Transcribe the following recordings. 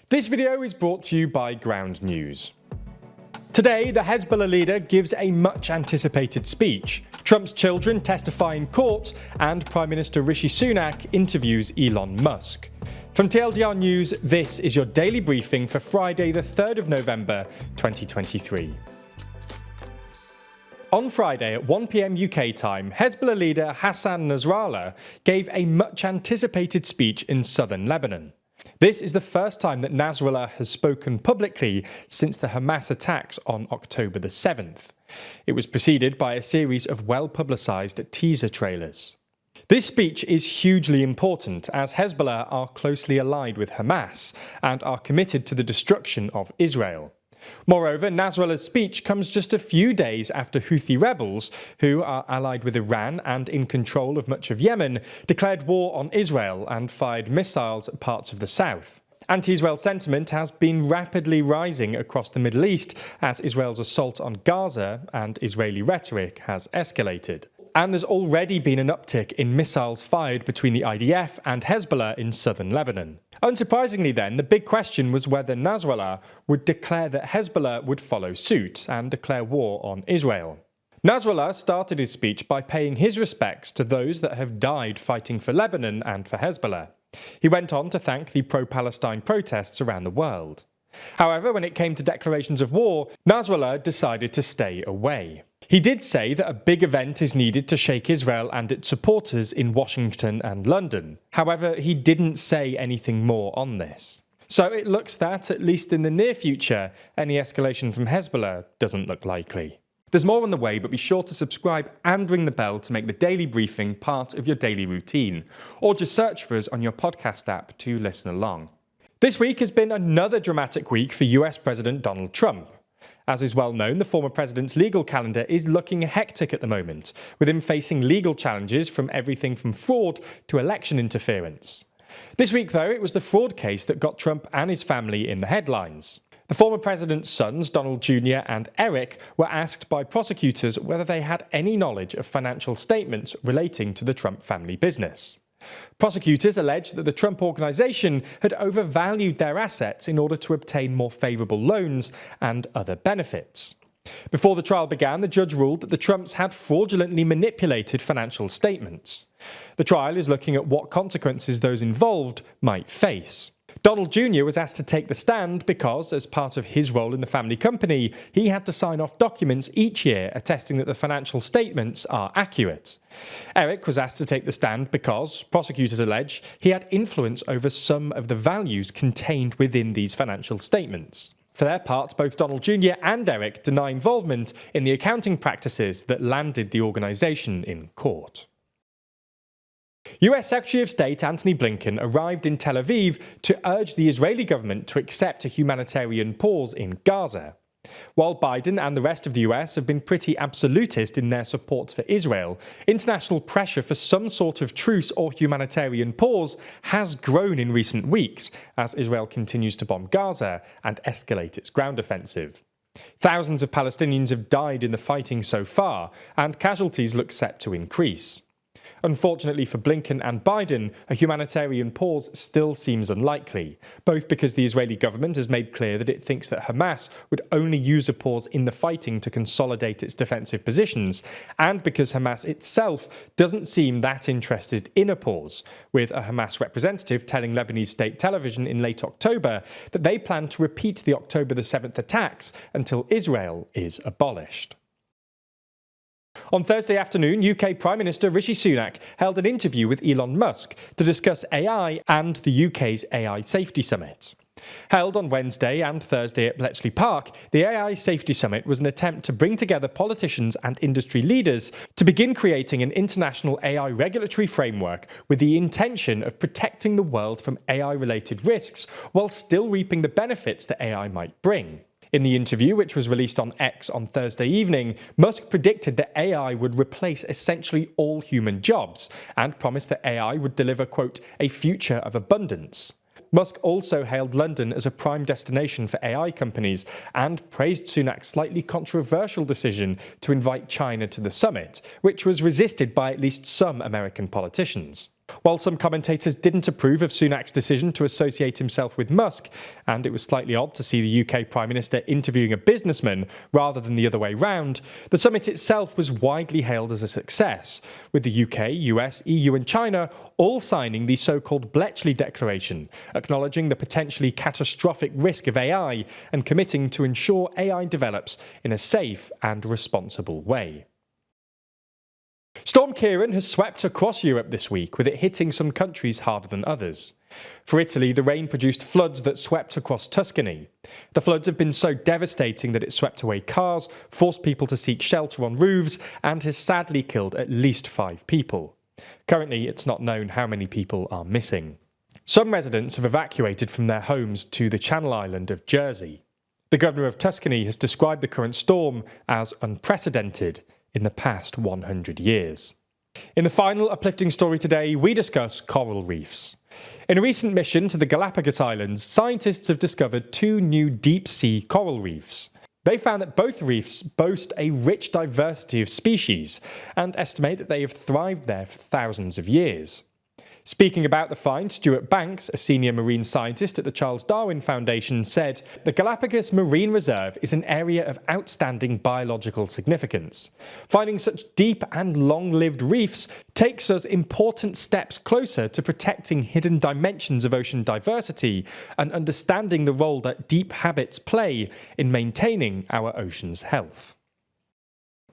This video is brought to you by Ground News. Today, the Hezbollah leader gives a much-anticipated speech. Trump's children testify in court, and Prime Minister Rishi Sunak interviews Elon Musk. From TLDR News, this is your daily briefing for Friday, the 3rd of November, 2023. On Friday at 1 p.m. UK time, Hezbollah leader Hassan Nasrallah gave a much-anticipated speech in southern Lebanon. This is the first time that Nasrallah has spoken publicly since the Hamas attacks on October the 7th. It was preceded by a series of well-publicised teaser trailers. This speech is hugely important as Hezbollah are closely allied with Hamas and are committed to the destruction of Israel. Moreover, Nasrallah's speech comes just a few days after Houthi rebels, who are allied with Iran and in control of much of Yemen, declared war on Israel and fired missiles at parts of the south. Anti-Israel sentiment has been rapidly rising across the Middle East as Israel's assault on Gaza and Israeli rhetoric has escalated. And there's already been an uptick in missiles fired between the IDF and Hezbollah in southern Lebanon. Unsurprisingly then, the big question was whether Nasrallah would declare that Hezbollah would follow suit and declare war on Israel. Nasrallah started his speech by paying his respects to those that have died fighting for Lebanon and for Hezbollah. He went on to thank the pro-Palestine protests around the world. However, when it came to declarations of war, Nasrallah decided to stay away. He did say that a big event is needed to shake Israel and its supporters in Washington and London. However, he didn't say anything more on this. So it looks that, at least in the near future, any escalation from Hezbollah doesn't look likely. There's more on the way, but be sure to subscribe and ring the bell to make the daily briefing part of your daily routine, or just search for us on your podcast app to listen along. This week has been another dramatic week for US President Donald Trump. As is well known, the former president's legal calendar is looking hectic at the moment, with him facing legal challenges from everything from fraud to election interference. This week, though, it was the fraud case that got Trump and his family in the headlines. The former president's sons, Donald Jr. and Eric, were asked by prosecutors whether they had any knowledge of financial statements relating to the Trump family business. Prosecutors alleged that the Trump organization had overvalued their assets in order to obtain more favorable loans and other benefits. Before the trial began, the judge ruled that the Trumps had fraudulently manipulated financial statements. The trial is looking at what consequences those involved might face. Donald Jr. was asked to take the stand because, as part of his role in the family company, he had to sign off documents each year attesting that the financial statements are accurate. Eric was asked to take the stand because, prosecutors allege, he had influence over some of the values contained within these financial statements. For their part, both Donald Jr. and Eric deny involvement in the accounting practices that landed the organisation in court. US Secretary of State Antony Blinken arrived in Tel Aviv to urge the Israeli government to accept a humanitarian pause in Gaza. While Biden and the rest of the US have been pretty absolutist in their support for Israel, international pressure for some sort of truce or humanitarian pause has grown in recent weeks as Israel continues to bomb Gaza and escalate its ground offensive. Thousands of Palestinians have died in the fighting so far, and casualties look set to increase. Unfortunately for Blinken and Biden, a humanitarian pause still seems unlikely, both because the Israeli government has made clear that it thinks that Hamas would only use a pause in the fighting to consolidate its defensive positions, and because Hamas itself doesn't seem that interested in a pause, with a Hamas representative telling Lebanese state television in late October that they plan to repeat the October the 7th attacks until Israel is abolished. On Thursday afternoon, UK Prime Minister Rishi Sunak held an interview with Elon Musk to discuss AI and the UK's AI Safety Summit. Held on Wednesday and Thursday at Bletchley Park, the AI Safety Summit was an attempt to bring together politicians and industry leaders to begin creating an international AI regulatory framework with the intention of protecting the world from AI-related risks while still reaping the benefits that AI might bring. In the interview, which was released on X on Thursday evening, Musk predicted that AI would replace essentially all human jobs and promised that AI would deliver, quote, a future of abundance. Musk also hailed London as a prime destination for AI companies and praised Sunak's slightly controversial decision to invite China to the summit, which was resisted by at least some American politicians. While some commentators didn't approve of Sunak's decision to associate himself with Musk, and it was slightly odd to see the UK Prime Minister interviewing a businessman rather than the other way round, the summit itself was widely hailed as a success, with the UK, US, EU and China all signing the so-called Bletchley Declaration, acknowledging the potentially catastrophic risk of AI and committing to ensure AI develops in a safe and responsible way. Storm Ciarán has swept across Europe this week, with it hitting some countries harder than others. For Italy, the rain produced floods that swept across Tuscany. The floods have been so devastating that it swept away cars, forced people to seek shelter on roofs, and has sadly killed at least 5 people. Currently, it's not known how many people are missing. Some residents have evacuated from their homes to the Channel Island of Jersey. The governor of Tuscany has described the current storm as unprecedented in the past 100 years. In the final uplifting story today, we discuss coral reefs. In a recent mission to the Galapagos Islands, scientists have discovered 2 new deep-sea coral reefs. They found that both reefs boast a rich diversity of species and estimate that they have thrived there for thousands of years. Speaking about the find, Stuart Banks, a senior marine scientist at the Charles Darwin Foundation, said, "The Galapagos Marine Reserve is an area of outstanding biological significance. Finding such deep and long-lived reefs takes us important steps closer to protecting hidden dimensions of ocean diversity and understanding the role that deep habits play in maintaining our ocean's health."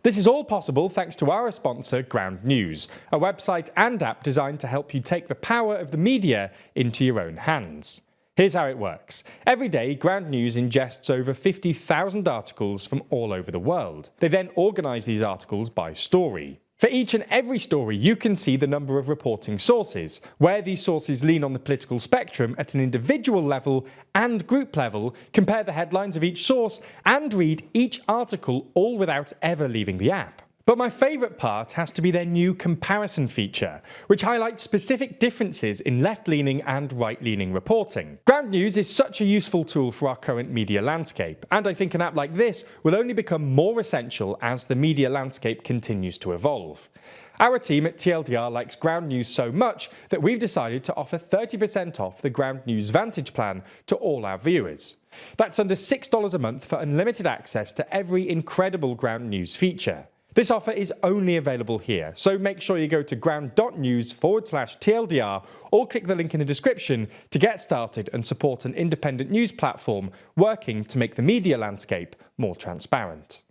This is all possible thanks to our sponsor, Ground News, a website and app designed to help you take the power of the media into your own hands. Here's how it works. Every day, Ground News ingests over 50,000 articles from all over the world. They then organise these articles by story. For each and every story, you can see the number of reporting sources, where these sources lean on the political spectrum at an individual level and group level, compare the headlines of each source, and read each article all without ever leaving the app. But my favourite part has to be their new comparison feature, which highlights specific differences in left-leaning and right-leaning reporting. Ground News is such a useful tool for our current media landscape, and I think an app like this will only become more essential as the media landscape continues to evolve. Our team at TLDR likes Ground News so much that we've decided to offer 30% off the Ground News Vantage plan to all our viewers. That's under $6 a month for unlimited access to every incredible Ground News feature. This offer is only available here, so make sure you go to ground.news/TLDR or click the link in the description to get started and support an independent news platform working to make the media landscape more transparent.